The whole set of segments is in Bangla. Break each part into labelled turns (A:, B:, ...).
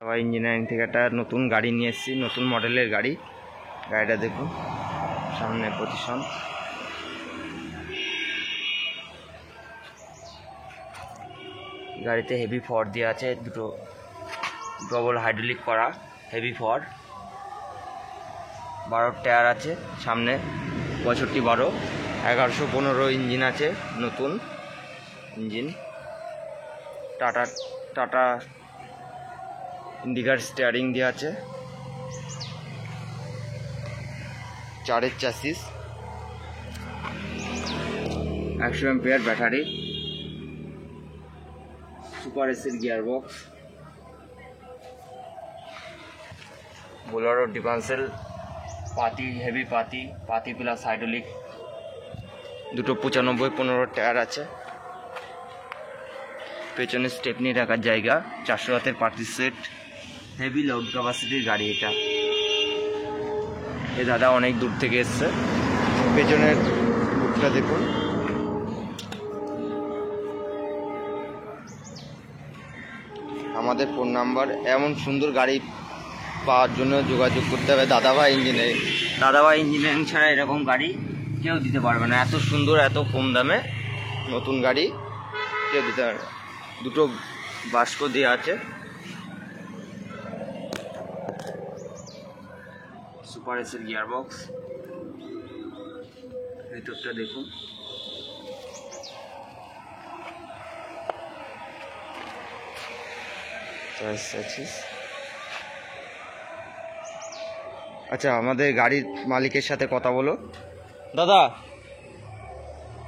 A: আবার ইঞ্জিনিয়ারিং থেকে একটা নতুন গাড়ি নিয়ে এসেছি, নতুন মডেলের গাড়ি। গাড়িটা দেখুন, সামনে পজিশন। গাড়িতে হেভি ফর দেওয়া আছে, দুটো ডবল হাইড্রোলিক করা হেভি ফর। 12 টায়ার আছে সামনে, 65-12 1115 ইঞ্জিন আছে, নতুন ইঞ্জিন। টাটা ইন্ডিকার স্টিয়ারিং দেওয়া আছে, 4-এর চ্যাসিস, 100 অ্যাম্পিয়ার ব্যাটারি, সুপার এসির গিয়ার বক্স, বোলেরো ডিফেন্সেল পাতি, হেভি পাতি প্লাস হাইড্রোলিক, দুটো 95-15 টায়ার আছে। পেছনে স্টেপনি রাখার জায়গা, 400 হাতের পার্টি সেট, হেভি লোড ক্যাপাসিটির গাড়ি এটা। এ দাদা অনেক দূর থেকে এসছে। পেছনের লুকটা দেখুন। আমাদের ফোন নাম্বার, এমন সুন্দর গাড়ি পাওয়ার জন্য যোগাযোগ করতে হবে দাদাভাই ইঞ্জিনিয়ারিং ছাড়া এরকম গাড়ি কেউ দিতে পারবে না। এত সুন্দর, এত কম দামে নতুন গাড়ি কেউ দিতে পারবে না। দুটো বাস্ক দেওয়া আছে, সুপার এসির গিয়ার বক্স। ভিতরটা দেখুন, আচ্ছা আমাদের গাড়ির মালিকের সাথে কথা বলো। দাদা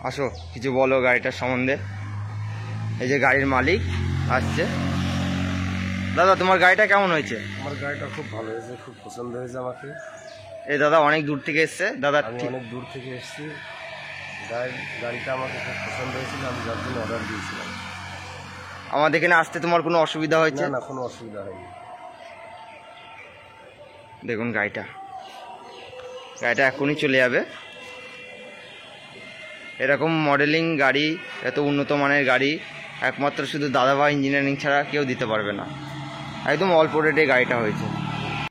A: আসো, কিছু বলো গাড়িটার সম্বন্ধে। এই যে গাড়ির মালিক আসছে। দাদা তোমার গাড়িটা কেমন হয়েছে?
B: আমার গাড়িটা খুব ভালো হয়েছে, খুব পছন্দ হয়েছে আমাকে।
A: এই দাদা অনেক দূর থেকে এসছে। দাদা
B: আমি অনেক দূর থেকে এসেছি, গাড়িটা আমাকে খুব পছন্দ হয়েছিল, আমি যার জন্য অর্ডার দিয়েছিলাম।
A: আমাদের এখানে আসতে তোমার কোনো অসুবিধা হয়েছে?
B: না, কোনো অসুবিধা হয়নি।
A: দেখুন গাড়িটা এখনই চলে যাবে। এরকম মডেলিং গাড়ি, এত উন্নত মানের গাড়ি একমাত্র শুধু দাদাভাই ইঞ্জিনিয়ারিং ছাড়া কেউ দিতে পারবে না। একদম অল্প রেটে গাড়িটা হয়েছে।